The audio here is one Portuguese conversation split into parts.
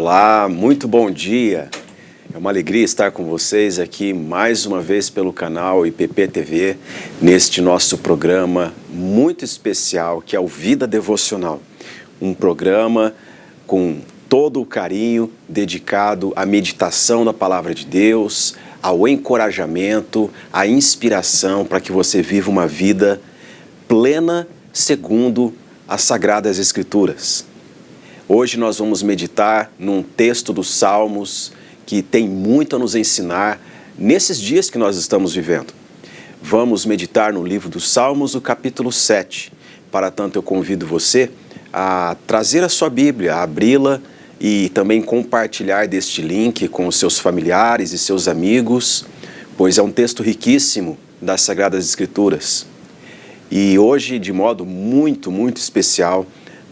Olá, muito bom dia. É uma alegria estar com vocês aqui mais uma vez pelo canal IPP TV, neste nosso programa muito especial que é o Vida Devocional. Um programa com todo o carinho dedicado à meditação na Palavra de Deus, ao encorajamento, à inspiração para que você viva uma vida plena segundo as Sagradas Escrituras. Hoje nós vamos meditar num texto dos Salmos que tem muito a nos ensinar nesses dias que nós estamos vivendo. Vamos meditar no livro dos Salmos, o capítulo 7. Para tanto, eu convido você a trazer a sua Bíblia, a abri-la e também compartilhar deste link com os seus familiares e seus amigos, pois é um texto riquíssimo das Sagradas Escrituras. E hoje, de modo muito especial,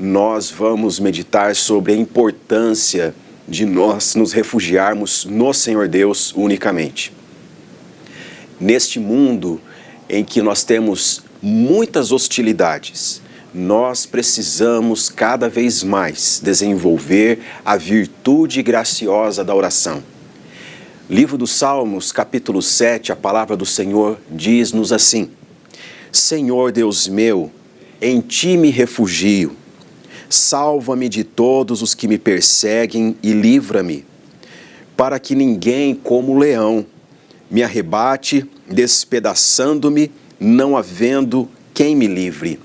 nós vamos meditar sobre a importância de nós nos refugiarmos no Senhor Deus unicamente. Neste mundo em que nós temos muitas hostilidades, nós precisamos cada vez mais desenvolver a virtude graciosa da oração. Livro dos Salmos, capítulo 7, a palavra do Senhor diz-nos assim: Senhor Deus meu, em Ti me refugio. Salva-me de todos os que me perseguem e livra-me, para que ninguém, como leão, me arrebate, despedaçando-me, não havendo quem me livre.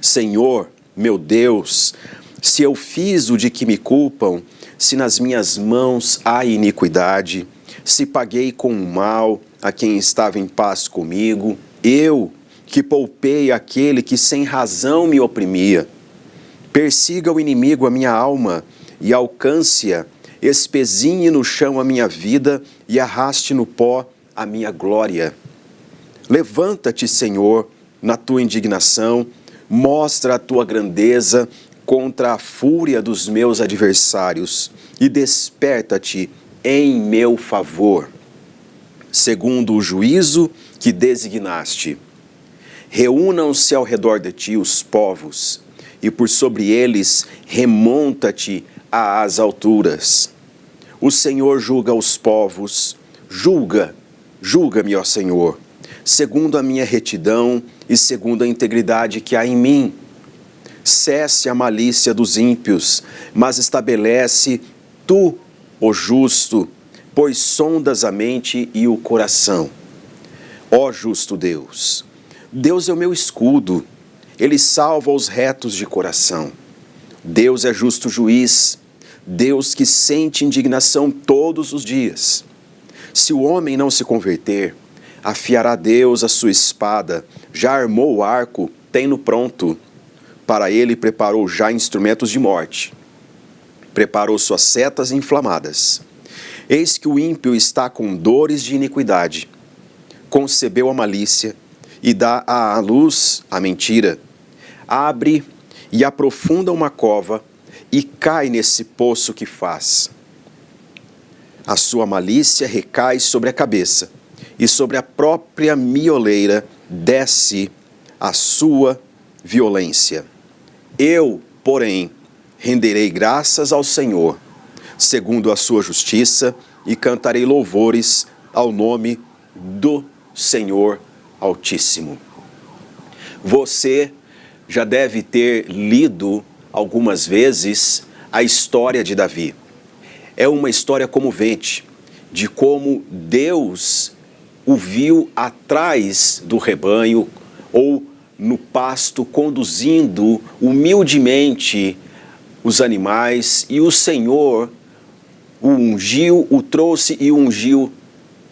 Senhor, meu Deus, se eu fiz o de que me culpam, se nas minhas mãos há iniquidade, se paguei com o mal a quem estava em paz comigo, eu que poupei aquele que sem razão me oprimia. Persiga o inimigo a minha alma e alcance-a, espezinhe no chão a minha vida e arraste no pó a minha glória. Levanta-te, Senhor, na tua indignação, mostra a tua grandeza contra a fúria dos meus adversários e desperta-te em meu favor, segundo o juízo que designaste. Reúnam-se ao redor de ti os povos, e por sobre eles remonta-te às alturas. O Senhor julga os povos, julga-me, ó Senhor, segundo a minha retidão e segundo a integridade que há em mim. Cesse a malícia dos ímpios, mas estabelece tu, o justo, pois sondas a mente e o coração. Ó justo Deus, Deus é o meu escudo, Ele salva os retos de coração. Deus é justo juiz, Deus que sente indignação todos os dias. Se o homem não se converter, afiará Deus a sua espada, já armou o arco, tem-no pronto. Para ele preparou já instrumentos de morte. Preparou suas setas inflamadas. Eis que o ímpio está com dores de iniquidade. Concebeu a malícia e dá à luz a mentira. Abre e aprofunda uma cova e cai nesse poço que faz. A sua malícia recai sobre a cabeça, e sobre a própria mioleira desce a sua violência. Eu, porém, renderei graças ao Senhor, segundo a sua justiça, e cantarei louvores ao nome do Senhor Altíssimo. Você já deve ter lido algumas vezes a história de Davi. É uma história comovente de como Deus o viu atrás do rebanho ou no pasto, conduzindo humildemente os animais, e o Senhor o ungiu, o trouxe e ungiu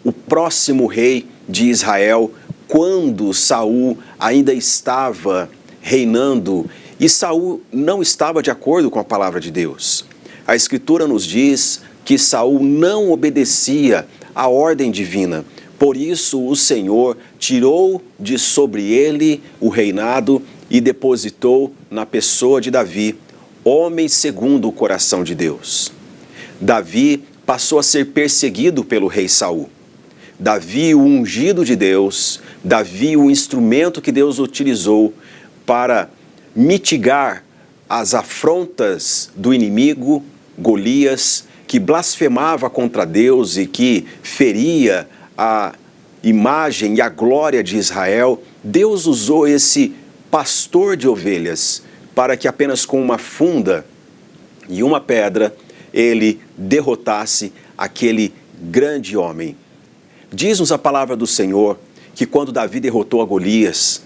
o próximo rei de Israel, quando Saul ainda estava reinando, e Saul não estava de acordo com a palavra de Deus. A Escritura nos diz que Saul não obedecia à ordem divina. Por isso o Senhor tirou de sobre ele o reinado e depositou na pessoa de Davi, homem segundo o coração de Deus. Davi passou a ser perseguido pelo rei Saul. Davi, o ungido de Deus, Davi, o instrumento que Deus utilizou para mitigar as afrontas do inimigo Golias, que blasfemava contra Deus e que feria a imagem e a glória de Israel, Deus usou esse pastor de ovelhas para que apenas com uma funda e uma pedra ele derrotasse aquele grande homem. Diz-nos a palavra do Senhor que quando Davi derrotou a Golias,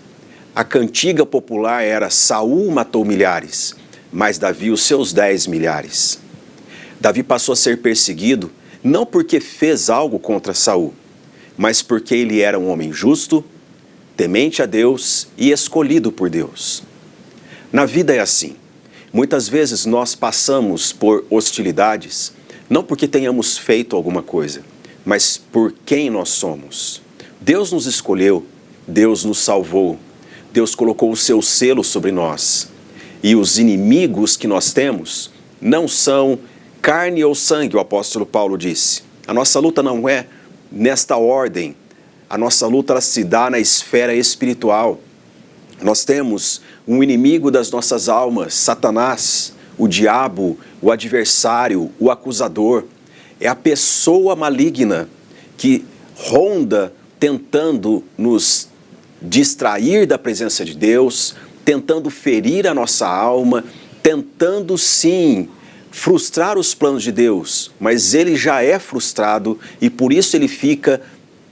a cantiga popular era: Saul matou milhares, mas Davi os seus 10 milhares. Davi passou a ser perseguido não porque fez algo contra Saul, mas porque ele era um homem justo, temente a Deus e escolhido por Deus. Na vida é assim. Muitas vezes nós passamos por hostilidades, não porque tenhamos feito alguma coisa, mas por quem nós somos. Deus nos escolheu, Deus nos salvou, Deus colocou o seu selo sobre nós. E os inimigos que nós temos não são carne ou sangue, o apóstolo Paulo disse. A nossa luta não é nesta ordem, a nossa luta ela se dá na esfera espiritual. Nós temos um inimigo das nossas almas, Satanás, o diabo, o adversário, o acusador. É a pessoa maligna que ronda tentando nos distrair da presença de Deus, tentando ferir a nossa alma, tentando sim frustrar os planos de Deus, mas ele já é frustrado e por isso ele fica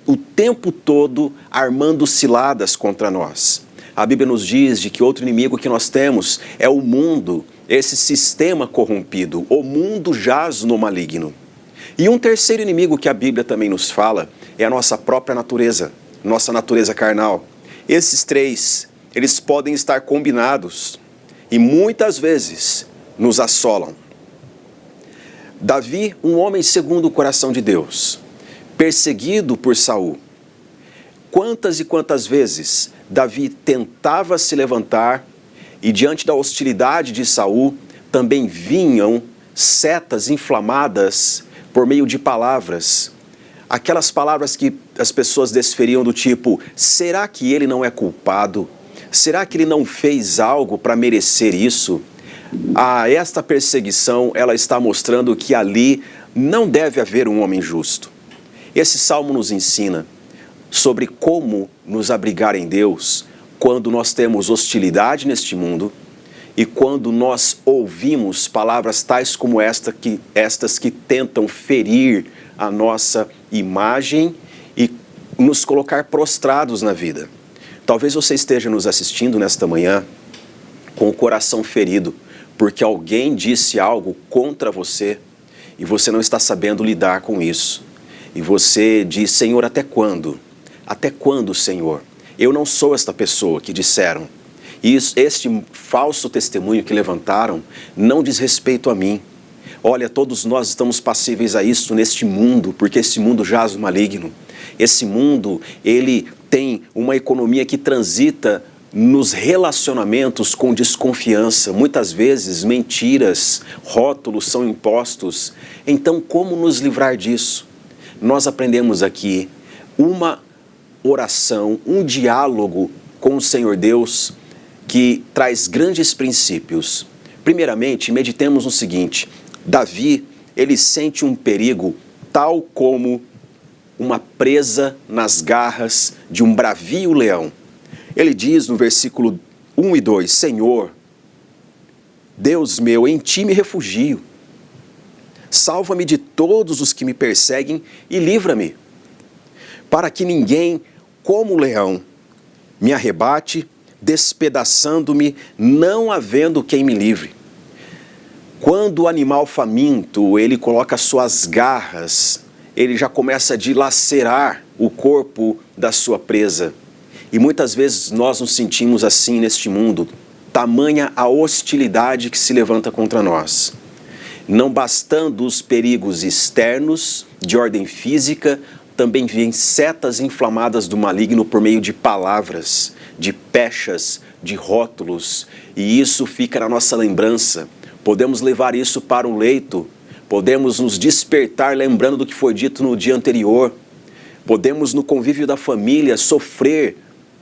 o tempo todo armando ciladas contra nós. A Bíblia nos diz de que outro inimigo que nós temos é o mundo, esse sistema corrompido. O mundo jaz no maligno. E um terceiro inimigo que a Bíblia também nos fala é a nossa própria natureza, nossa natureza carnal. Esses três, eles podem estar combinados e muitas vezes nos assolam. Davi, um homem segundo o coração de Deus, perseguido por Saul. Quantas e quantas vezes Davi tentava se levantar e diante da hostilidade de Saul também vinham setas inflamadas por meio de palavras. Aquelas palavras que as pessoas desferiam do tipo: será que ele não é culpado? Será que ele não fez algo para merecer isso? Esta perseguição, ela está mostrando que ali não deve haver um homem justo. Esse salmo nos ensina sobre como nos abrigar em Deus quando nós temos hostilidade neste mundo e quando nós ouvimos palavras tais como estas que tentam ferir a nossa imagem e nos colocar prostrados na vida. Talvez você esteja nos assistindo nesta manhã com o coração ferido, porque alguém disse algo contra você e você não está sabendo lidar com isso. E você diz: Senhor, até quando? Até quando, Senhor? Eu não sou esta pessoa que disseram. E este falso testemunho que levantaram não diz respeito a mim. Olha, todos nós estamos passíveis a isso neste mundo, porque esse mundo jaz o maligno. Esse mundo, ele tem uma economia que transita nos relacionamentos com desconfiança. Muitas vezes mentiras, rótulos são impostos. Então, como nos livrar disso? Nós aprendemos aqui uma oração, um diálogo com o Senhor Deus que traz grandes princípios. Primeiramente, meditemos no seguinte: Davi, ele sente um perigo tal como uma presa nas garras de um bravio leão. Ele diz no versículo 1 e 2, Senhor, Deus meu, em ti me refugio. Salva-me de todos os que me perseguem e livra-me, para que ninguém, como leão, me arrebate, despedaçando-me, não havendo quem me livre. Quando o animal faminto, ele coloca suas garras, ele já começa a dilacerar o corpo da sua presa. E muitas vezes nós nos sentimos assim neste mundo, tamanha a hostilidade que se levanta contra nós. Não bastando os perigos externos, de ordem física, também vêm setas inflamadas do maligno por meio de palavras, de pechas, de rótulos, e isso fica na nossa lembrança. Podemos levar isso para o leito, podemos nos despertar lembrando do que foi dito no dia anterior, podemos no convívio da família sofrer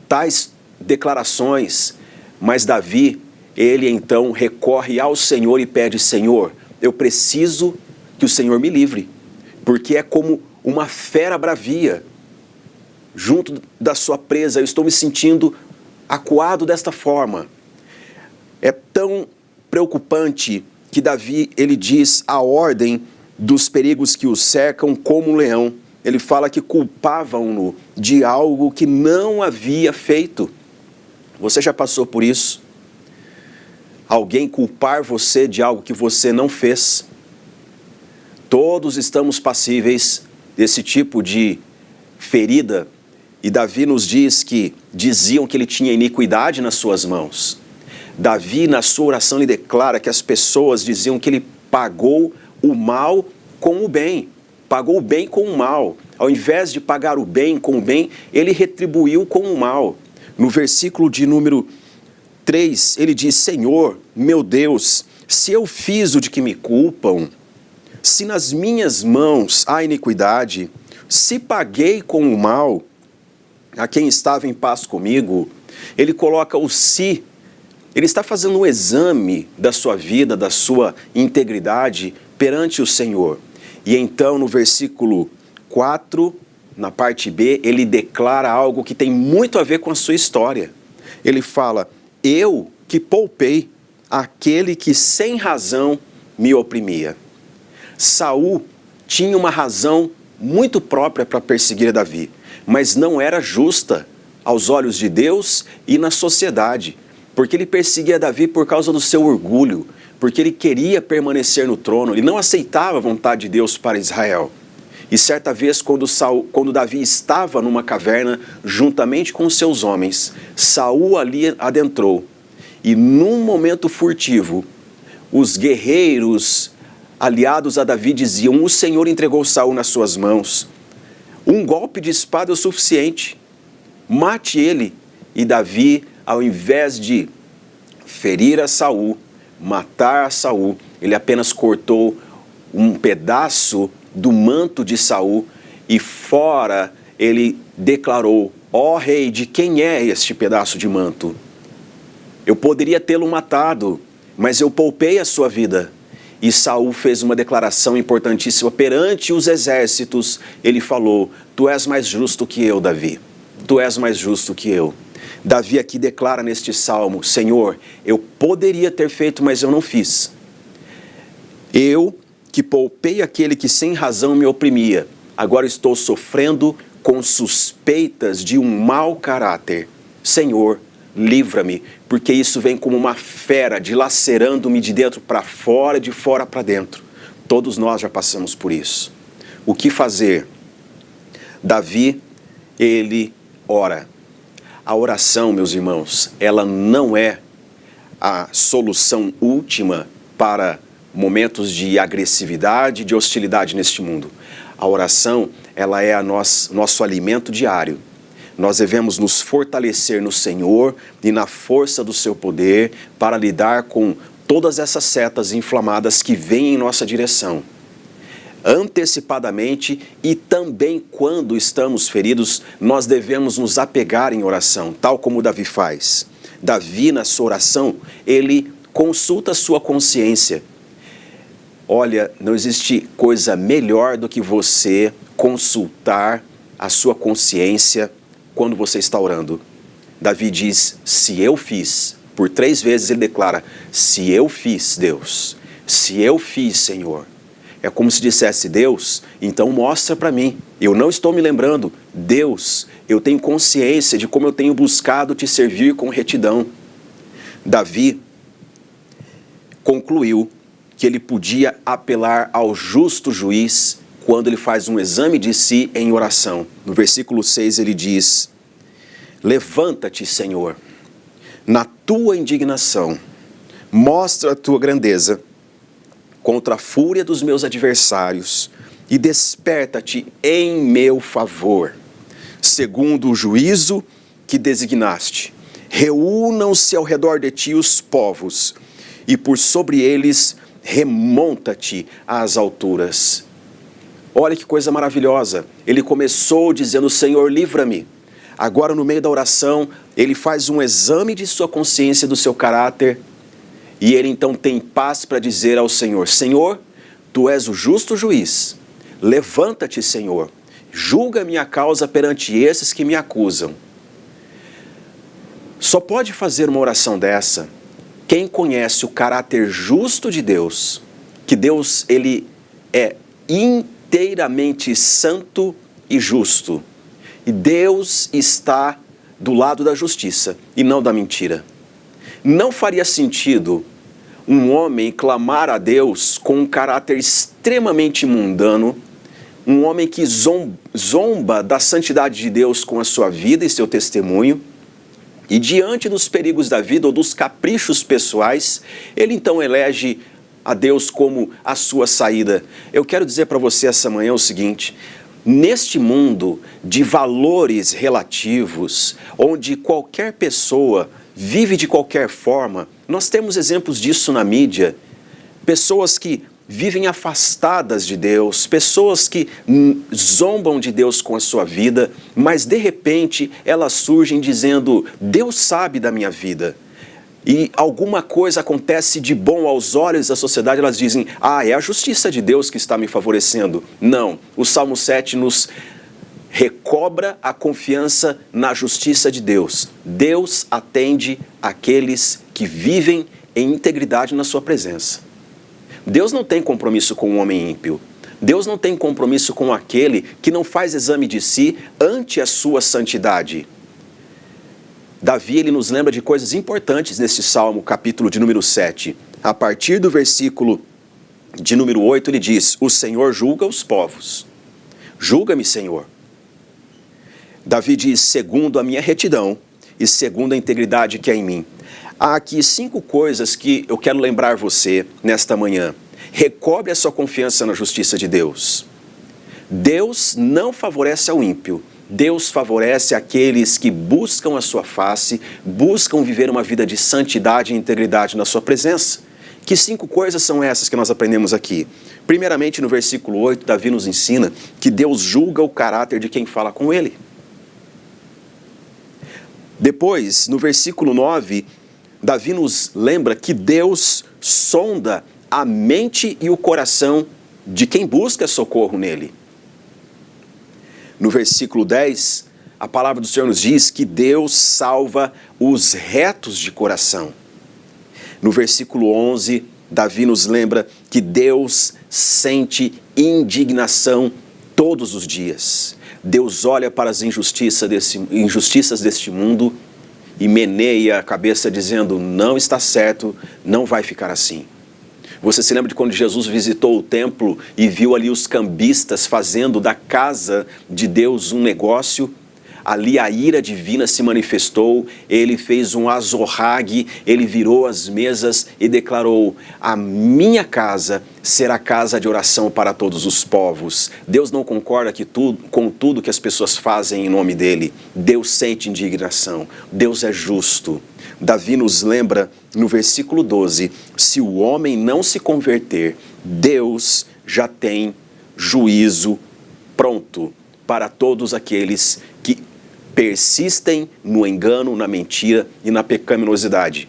tais declarações, mas Davi, ele então recorre ao Senhor e pede: Senhor, eu preciso que o Senhor me livre, porque é como uma fera bravia junto da sua presa. Eu estou me sentindo acuado desta forma. É tão preocupante que Davi, ele diz a ordem dos perigos que o cercam como um leão. Ele fala que culpavam-no de algo que não havia feito. Você já passou por isso? Alguém culpar você de algo que você não fez? Todos estamos passíveis desse tipo de ferida. E Davi nos diz que diziam que ele tinha iniquidade nas suas mãos. Davi, na sua oração, ele declara que as pessoas diziam que ele pagou o mal com o bem. Pagou o bem com o mal. Ao invés de pagar o bem com o bem, ele retribuiu com o mal. No versículo de número 3, ele diz: Senhor, meu Deus, se eu fiz o de que me culpam, se nas minhas mãos há iniquidade, se paguei com o mal a quem estava em paz comigo, ele coloca o se. Ele está fazendo um exame da sua vida, da sua integridade perante o Senhor. E então, no versículo 4, na parte B, ele declara algo que tem muito a ver com a sua história. Ele fala: eu que poupei aquele que sem razão me oprimia. Saul tinha uma razão muito própria para perseguir Davi, mas não era justa aos olhos de Deus e na sociedade, porque ele perseguia Davi por causa do seu orgulho, porque ele queria permanecer no trono, ele não aceitava a vontade de Deus para Israel. E certa vez, quando Davi estava numa caverna, juntamente com seus homens, Saul ali adentrou. E num momento furtivo, os guerreiros aliados a Davi diziam: o Senhor entregou Saul nas suas mãos. Um golpe de espada é o suficiente. Mate ele. E Davi, ao invés de ferir a Saul, matar a Saul, ele apenas cortou um pedaço do manto de Saul e fora ele declarou: ó rei, de quem é este pedaço de manto? Eu poderia tê-lo matado, mas eu poupei a sua vida. E Saul fez uma declaração importantíssima perante os exércitos. Ele falou: tu és mais justo que eu, Davi. Tu és mais justo que eu. Davi aqui declara neste salmo: Senhor, eu poderia ter feito, mas eu não fiz. Eu que poupei aquele que sem razão me oprimia, agora estou sofrendo com suspeitas de um mau caráter. Senhor, livra-me, porque isso vem como uma fera dilacerando-me de dentro para fora, de fora para dentro. Todos nós já passamos por isso. O que fazer? Davi, ele ora. A oração, meus irmãos, ela não é a solução última para momentos de agressividade, de hostilidade neste mundo. A oração, ela é nosso alimento diário. Nós devemos nos fortalecer no Senhor e na força do seu poder para lidar com todas essas setas inflamadas que vêm em nossa direção. Antecipadamente e também quando estamos feridos, nós devemos nos apegar em oração, tal como Davi faz. Davi, na sua oração, ele consulta a sua consciência. Olha, não existe coisa melhor do que você consultar a sua consciência quando você está orando. Davi diz: se eu fiz. Por 3 vezes ele declara: se eu fiz, Deus. Se eu fiz, Senhor. É como se dissesse: Deus, então mostra para mim. Eu não estou me lembrando. Deus, eu tenho consciência de como eu tenho buscado te servir com retidão. Davi concluiu que ele podia apelar ao justo juiz quando ele faz um exame de si em oração. No versículo 6 ele diz: levanta-te, Senhor, na tua indignação, mostra a tua grandeza contra a fúria dos meus adversários e desperta-te em meu favor, segundo o juízo que designaste. Reúnam-se ao redor de ti os povos e por sobre eles remonta-te às alturas. Olha que coisa maravilhosa. Ele começou dizendo: Senhor, livra-me. Agora, no meio da oração, ele faz um exame de sua consciência, do seu caráter. E ele então tem paz para dizer ao Senhor: Senhor, tu és o justo juiz. Levanta-te, Senhor. Julga minha causa perante esses que me acusam. Só pode fazer uma oração dessa quem conhece o caráter justo de Deus, que Deus ele é inteiramente santo e justo. E Deus está do lado da justiça e não da mentira. Não faria sentido um homem clamar a Deus com um caráter extremamente mundano, um homem que zomba da santidade de Deus com a sua vida e seu testemunho, e diante dos perigos da vida ou dos caprichos pessoais, ele então elege a Deus como a sua saída. Eu quero dizer para você essa manhã o seguinte: neste mundo de valores relativos, onde qualquer pessoa vive de qualquer forma, nós temos exemplos disso na mídia. Pessoas que vivem afastadas de Deus, pessoas que zombam de Deus com a sua vida, mas de repente elas surgem dizendo: Deus sabe da minha vida. E alguma coisa acontece de bom aos olhos da sociedade, elas dizem: ah, é a justiça de Deus que está me favorecendo. Não, o Salmo 7 nos recobra a confiança na justiça de Deus. Deus atende aqueles que vivem em integridade na sua presença. Deus não tem compromisso com o homem ímpio. Deus não tem compromisso com aquele que não faz exame de si ante a sua santidade. Davi, ele nos lembra de coisas importantes nesse Salmo, capítulo de número 7. A partir do versículo de número 8, ele diz: o Senhor julga os povos. Julga-me, Senhor. Davi diz: segundo a minha retidão e segundo a integridade que há em mim. Há aqui 5 coisas que eu quero lembrar você nesta manhã. Recobre a sua confiança na justiça de Deus. Deus não favorece ao ímpio. Deus favorece aqueles que buscam a sua face, buscam viver uma vida de santidade e integridade na sua presença. Que 5 coisas são essas que nós aprendemos aqui? Primeiramente, no versículo 8, Davi nos ensina que Deus julga o caráter de quem fala com ele. Depois, no versículo 9, Davi nos lembra que Deus sonda a mente e o coração de quem busca socorro nele. No versículo 10, a palavra do Senhor nos diz que Deus salva os retos de coração. No versículo 11, Davi nos lembra que Deus sente indignação todos os dias. Deus olha para as injustiças deste mundo e meneia a cabeça dizendo: não está certo, não vai ficar assim. Você se lembra de quando Jesus visitou o templo e viu ali os cambistas fazendo da casa de Deus um negócio? Ali a ira divina se manifestou, ele fez um azorrague, ele virou as mesas e declarou: a minha casa será casa de oração para todos os povos. Deus não concorda com tudo que as pessoas fazem em nome dele. Deus sente indignação, Deus é justo. Davi nos lembra no versículo 12, se o homem não se converter, Deus já tem juízo pronto para todos aqueles que persistem no engano, na mentira e na pecaminosidade.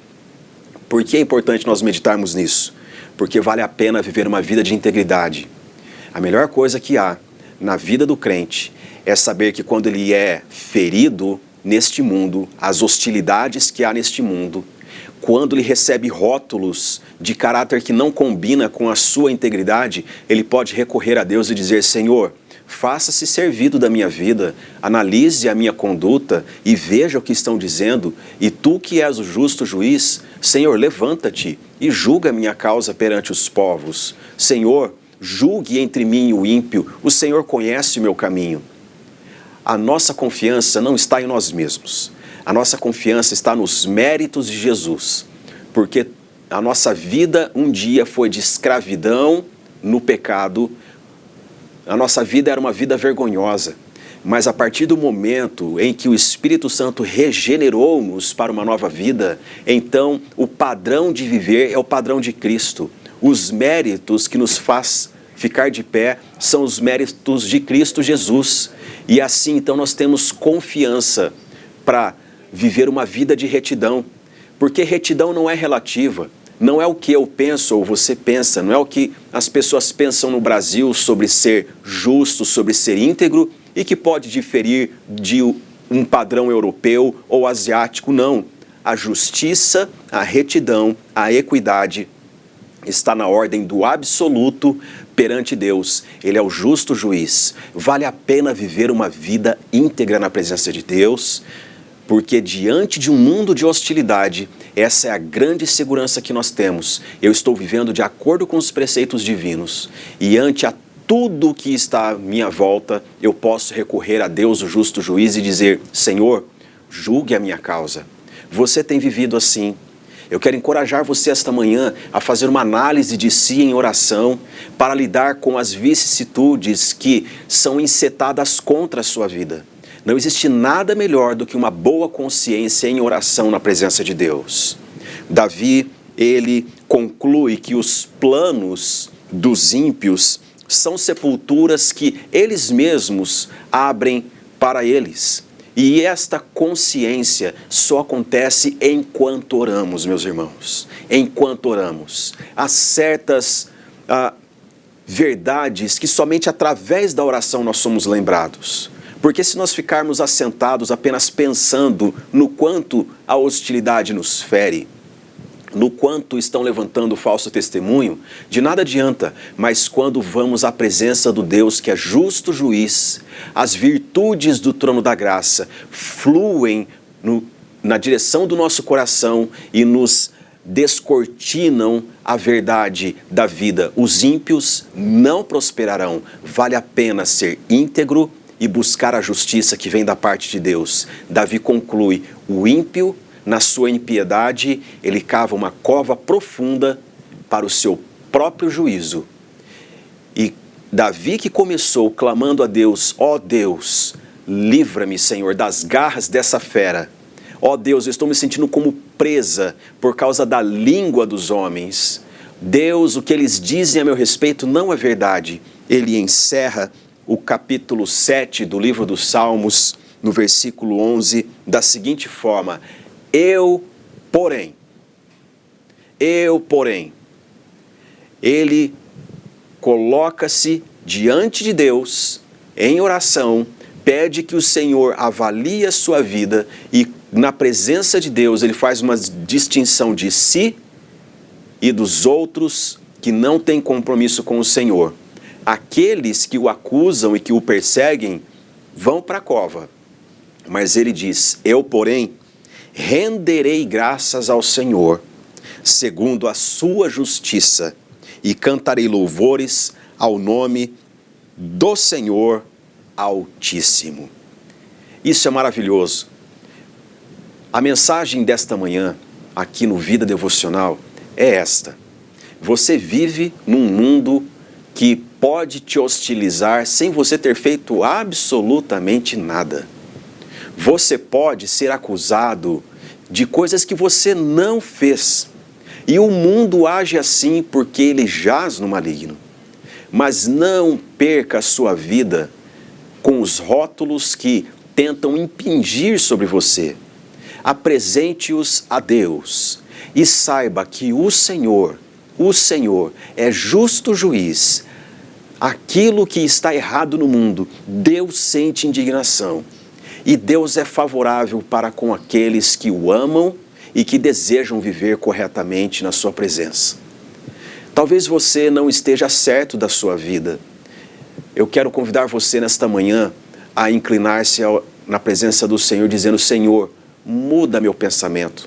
Por que é importante nós meditarmos nisso? Porque vale a pena viver uma vida de integridade. A melhor coisa que há na vida do crente é saber que quando ele é ferido neste mundo, as hostilidades que há neste mundo, quando ele recebe rótulos de caráter que não combina com a sua integridade, ele pode recorrer a Deus e dizer: Senhor, faça-se servido da minha vida, analise a minha conduta e veja o que estão dizendo, e tu que és o justo juiz, Senhor, levanta-te e julga a minha causa perante os povos. Senhor, julgue entre mim e o ímpio, o Senhor conhece o meu caminho. A nossa confiança não está em nós mesmos. A nossa confiança está nos méritos de Jesus. Porque a nossa vida um dia foi de escravidão no pecado. A nossa vida era uma vida vergonhosa. Mas a partir do momento em que o Espírito Santo regenerou-nos para uma nova vida, então o padrão de viver é o padrão de Cristo. Os méritos que nos faz ficar de pé são os méritos de Cristo Jesus. E assim, então, nós temos confiança para viver uma vida de retidão. Porque retidão não é relativa. não é o que eu penso ou você pensa, não é o que as pessoas pensam no Brasil sobre ser justo, sobre ser íntegro e que pode diferir de um padrão europeu ou asiático, não. A justiça, a retidão, a equidade está na ordem do absoluto perante Deus. Ele é o justo juiz. Vale a pena viver uma vida íntegra na presença de Deus, porque diante de um mundo de hostilidade, essa é a grande segurança que nós temos. Eu estou vivendo de acordo com os preceitos divinos e ante a tudo que está à minha volta, eu posso recorrer a Deus, o justo juiz, e dizer: Senhor, julgue a minha causa. Você tem vivido assim. Eu quero encorajar você esta manhã a fazer uma análise de si em oração para lidar com as vicissitudes que são encetadas contra a sua vida. Não existe nada melhor do que uma boa consciência em oração na presença de Deus. Davi, ele conclui que os planos dos ímpios são sepulturas que eles mesmos abrem para eles. E esta consciência só acontece enquanto oramos, meus irmãos. Enquanto oramos. Há certas verdades que somente através da oração nós somos lembrados. Porque se nós ficarmos assentados apenas pensando no quanto a hostilidade nos fere, no quanto estão levantando falso testemunho, de nada adianta. Mas quando vamos à presença do Deus que é justo juiz, as virtudes do trono da graça fluem na direção do nosso coração e nos descortinam a verdade da vida. Os ímpios não prosperarão. Vale a pena ser íntegro e buscar a justiça que vem da parte de Deus. Davi conclui: o ímpio, na sua impiedade, ele cava uma cova profunda para o seu próprio juízo. E Davi, que começou clamando a Deus: ó Deus, livra-me, Senhor, das garras dessa fera. Ó Deus, eu estou me sentindo como presa por causa da língua dos homens. Deus, o que eles dizem a meu respeito não é verdade. Ele encerra o capítulo 7 do livro dos Salmos, no versículo 11, da seguinte forma: Eu, porém, ele coloca-se diante de Deus em oração, pede que o Senhor avalie a sua vida e na presença de Deus ele faz uma distinção de si e dos outros que não têm compromisso com o Senhor. Aqueles que o acusam e que o perseguem vão para a cova, mas ele diz: eu, porém, renderei graças ao Senhor, segundo a sua justiça, e cantarei louvores ao nome do Senhor Altíssimo. Isso é maravilhoso. A mensagem desta manhã, aqui no Vida Devocional, é esta: você vive num mundo que pode te hostilizar sem você ter feito absolutamente nada. Você pode ser acusado de coisas que você não fez. E o mundo age assim porque ele jaz no maligno. Mas não perca a sua vida com os rótulos que tentam impingir sobre você. Apresente-os a Deus e saiba que o Senhor é justo juiz. Aquilo que está errado no mundo, Deus sente indignação. E Deus é favorável para com aqueles que o amam e que desejam viver corretamente na sua presença. Talvez você não esteja certo da sua vida. Eu quero convidar você nesta manhã a inclinar-se na presença do Senhor, dizendo: Senhor, muda meu pensamento.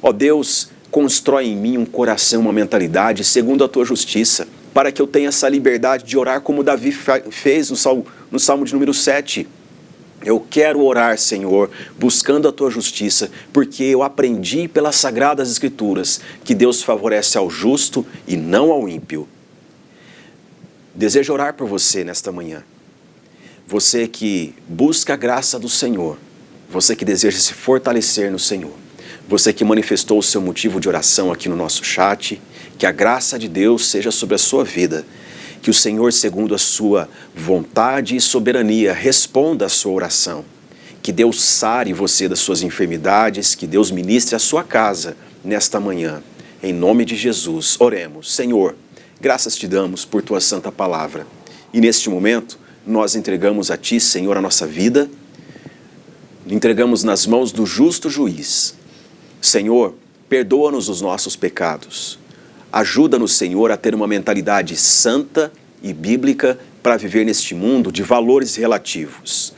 Ó Deus, constrói em mim um coração, uma mentalidade segundo a tua justiça, para que eu tenha essa liberdade de orar como Davi fez no Salmo de número 7. Eu quero orar, Senhor, buscando a tua justiça, porque eu aprendi pelas Sagradas Escrituras que Deus favorece ao justo e não ao ímpio. Desejo orar por você nesta manhã. Você que busca a graça do Senhor, você que deseja se fortalecer no Senhor, você que manifestou o seu motivo de oração aqui no nosso chat, que a graça de Deus seja sobre a sua vida. Que o Senhor, segundo a sua vontade e soberania, responda a sua oração. Que Deus sare você das suas enfermidades, que Deus ministre a sua casa nesta manhã. Em nome de Jesus, oremos. Senhor, graças te damos por tua santa palavra. E neste momento, nós entregamos a ti, Senhor, a nossa vida, entregamos nas mãos do justo juiz. Senhor, perdoa-nos os nossos pecados. Ajuda-nos, Senhor, a ter uma mentalidade santa e bíblica para viver neste mundo de valores relativos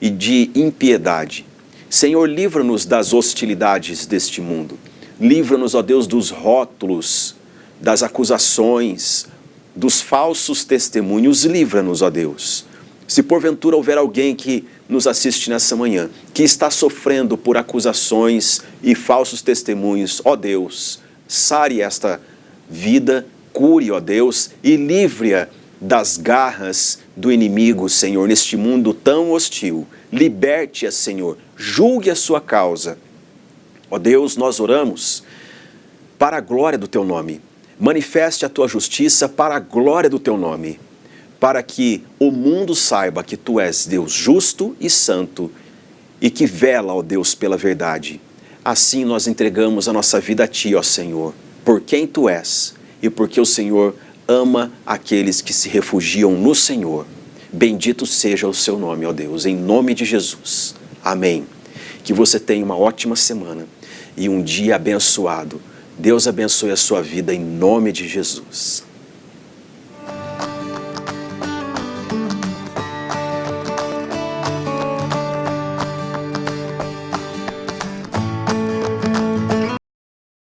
e de impiedade. Senhor, livra-nos das hostilidades deste mundo. Livra-nos, ó Deus, dos rótulos, das acusações, dos falsos testemunhos. Livra-nos, ó Deus. Se porventura houver alguém que nos assiste nessa manhã, que está sofrendo por acusações e falsos testemunhos, ó Deus, sare esta vida, cure, ó Deus, e livre-a das garras do inimigo, Senhor, neste mundo tão hostil. Liberte-a, Senhor, julgue a sua causa. Ó Deus, nós oramos para a glória do teu nome. Manifeste a tua justiça para a glória do teu nome, para que o mundo saiba que tu és Deus justo e santo e que vela, ó Deus, pela verdade. Assim nós entregamos a nossa vida a ti, ó Senhor, por quem tu és e porque o Senhor ama aqueles que se refugiam no Senhor. Bendito seja o seu nome, ó Deus, em nome de Jesus. Amém. Que você tenha uma ótima semana e um dia abençoado. Deus abençoe a sua vida em nome de Jesus.